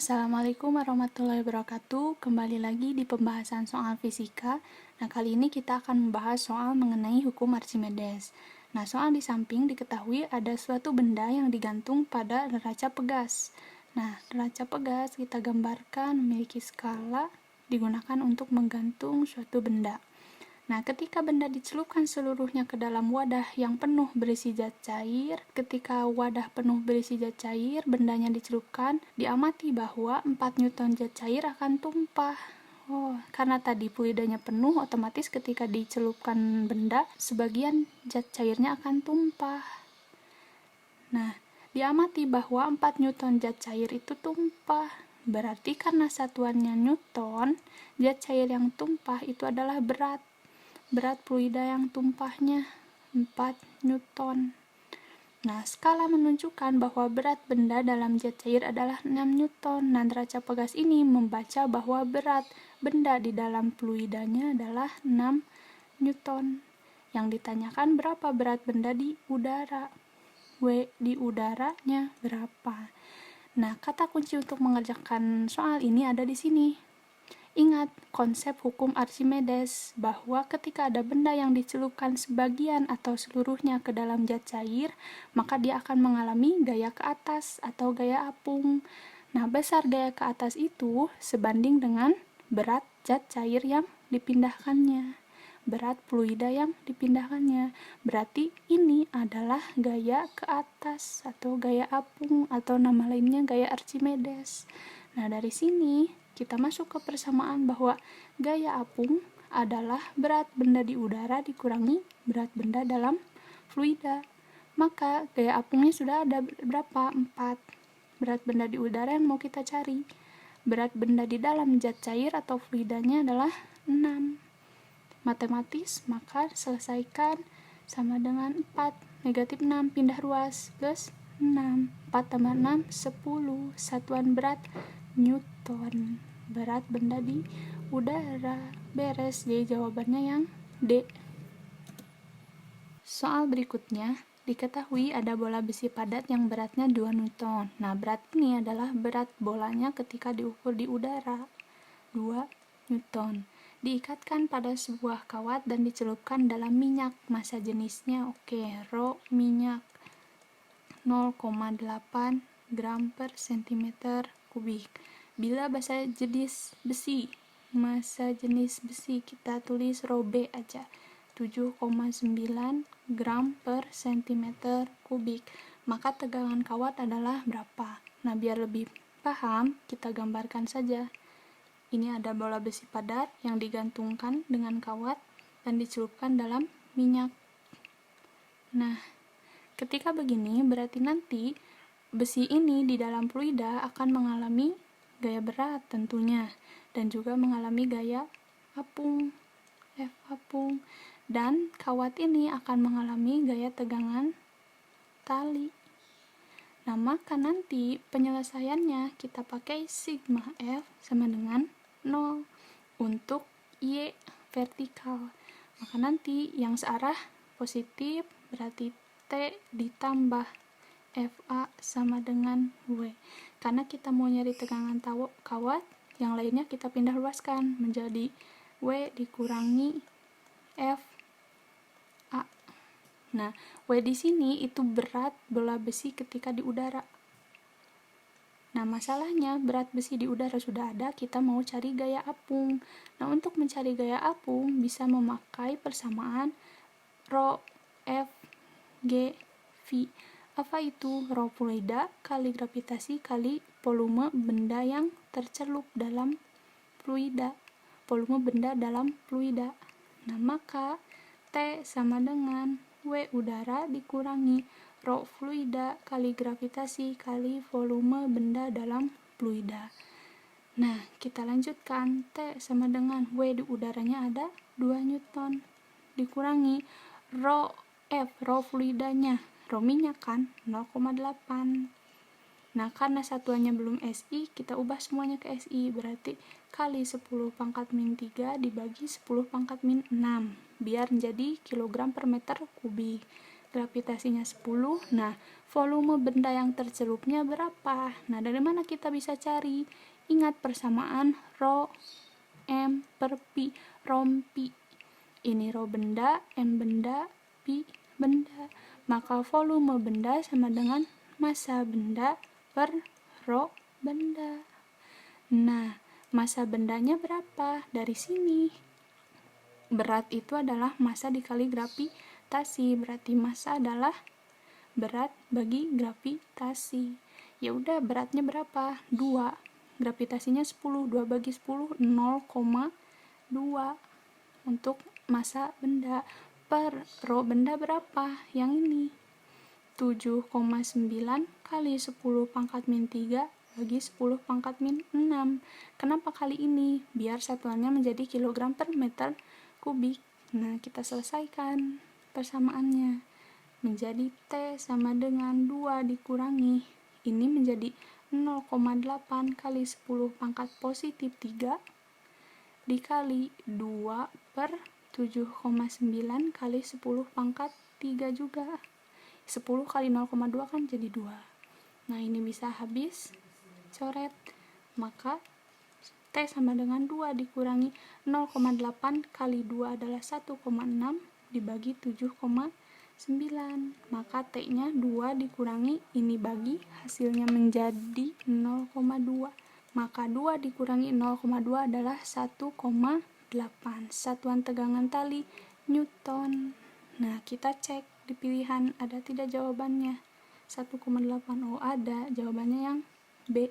Assalamualaikum warahmatullahi wabarakatuh. Kembali lagi di pembahasan soal fisika. Nah, kali ini kita akan membahas soal mengenai hukum Archimedes. Nah, soal di samping diketahui ada suatu benda yang digantung pada neraca pegas. Nah, neraca pegas kita gambarkan memiliki skala digunakan untuk menggantung suatu benda. Nah, ketika benda dicelupkan seluruhnya ke dalam wadah yang penuh berisi zat cair, ketika wadah penuh berisi zat cair, bendanya dicelupkan, diamati bahwa 4 Newton zat cair akan tumpah. Karena tadi fluidanya penuh, otomatis ketika dicelupkan benda, sebagian zat cairnya akan tumpah. Nah, diamati bahwa 4 Newton zat cair itu tumpah. Berarti karena satuannya Newton, zat cair yang tumpah itu adalah berat. Berat fluida yang tumpahnya 4 Newton. Nah, skala menunjukkan bahwa berat benda dalam zat cair adalah 6 Newton. Nah, neraca pegas ini membaca bahwa berat benda di dalam fluidanya adalah 6 Newton. Yang ditanyakan berapa berat benda di udara. W di udaranya berapa. Nah, kata kunci untuk mengerjakan soal ini ada di sini. Ingat konsep hukum Archimedes bahwa ketika ada benda yang dicelupkan sebagian atau seluruhnya ke dalam zat cair, maka dia akan mengalami gaya ke atas atau gaya apung. Nah, besar gaya ke atas itu sebanding dengan berat zat cair yang dipindahkannya, berat fluida yang dipindahkannya. Berarti ini adalah gaya ke atas atau gaya apung atau nama lainnya gaya Archimedes. Nah, dari sini kita masuk ke persamaan bahwa gaya apung adalah berat benda di udara dikurangi berat benda dalam fluida. Maka gaya apungnya sudah ada berapa? 4. Berat benda di udara yang mau kita cari. Berat benda di dalam zat cair atau fluidanya adalah 6. Matematis, maka selesaikan sama dengan 4. Negatif 6 pindah ruas plus 6. 4 tambah 6, 10. Satuan berat Newton. Berat benda di udara. Beres, jadi jawabannya yang D. Soal berikutnya, diketahui ada bola besi padat yang beratnya 2 Newton. Nah, berat ini adalah berat bolanya ketika diukur di udara. 2 Newton. Diikatkan pada sebuah kawat dan dicelupkan dalam minyak. Massa jenisnya rho minyak 0,8 gram per cm kubik. Bila massa jenis besi, kita tulis rho B aja, 7,9 gram per cm kubik. Maka tegangan kawat adalah berapa? Nah, biar lebih paham, kita gambarkan saja. Ini ada bola besi padat yang digantungkan dengan kawat dan dicelupkan dalam minyak. Nah, ketika begini berarti nanti besi ini di dalam fluida akan mengalami gaya berat tentunya dan juga mengalami gaya apung, F apung, dan kawat ini akan mengalami gaya tegangan tali. Nah, maka nanti penyelesaiannya kita pakai sigma F sama dengan 0 untuk Y vertikal. Maka nanti yang searah positif berarti T ditambah FA sama dengan W. Karena kita mau nyari tegangan kawat, yang lainnya kita pindah luaskan menjadi W dikurangi F A. Nah, W di sini itu berat bola besi ketika di udara. Nah, masalahnya berat besi di udara sudah ada, kita mau cari gaya apung. Nah, untuk mencari gaya apung bisa memakai persamaan rho F G V. Apa itu? Rho fluida kali gravitasi kali volume benda yang tercelup dalam fluida. Volume benda dalam fluida. Nah, maka T sama dengan W udara dikurangi rho fluida kali gravitasi kali volume benda dalam fluida. Nah, kita lanjutkan. T sama dengan W di udaranya ada 2 Newton dikurangi rho F, rho fluidanya, rho minyak kan 0,8. Nah, karena satuannya belum SI, kita ubah semuanya ke SI, berarti kali 10 pangkat min 3 dibagi 10 pangkat min 6, biar menjadi kilogram per meter kubik. gravitasinya 10. Nah, volume benda yang tercelupnya berapa? Nah, dari mana kita bisa cari? Ingat persamaan rho M per pi, rompi. Ini rho benda, M benda, pi benda. Maka volume benda sama dengan massa benda per rho benda. Nah, massa bendanya berapa? Dari sini. Berat itu adalah massa dikali gravitasi, berarti massa adalah berat bagi gravitasi. Ya udah, beratnya berapa? 2. Gravitasinya 10. 2 bagi 10 0,2 untuk massa benda. Per rho benda berapa? Yang ini. 7,9 kali 10 pangkat min 3 bagi 10 pangkat min 6. Kenapa kali ini? Biar satuannya menjadi kilogram per meter kubik. Nah, kita selesaikan persamaannya. Menjadi T sama dengan 2 dikurangi. Ini menjadi 0,8 kali 10 pangkat positif 3 dikali 2 per 7,9 kali 10 pangkat 3 juga. 10 kali 0,2 kan jadi 2. Nah, ini bisa habis coret. Maka T sama dengan 2 dikurangi 0,8 kali 2 adalah 1,6 dibagi 7,9. Maka T-nya 2 dikurangi ini bagi, hasilnya menjadi 0,2. Maka 2 dikurangi 0,2 adalah 1,8. Satuan tegangan tali Newton. Nah, kita cek di pilihan ada tidak jawabannya. 1,8. Oh, ada. Jawabannya yang B.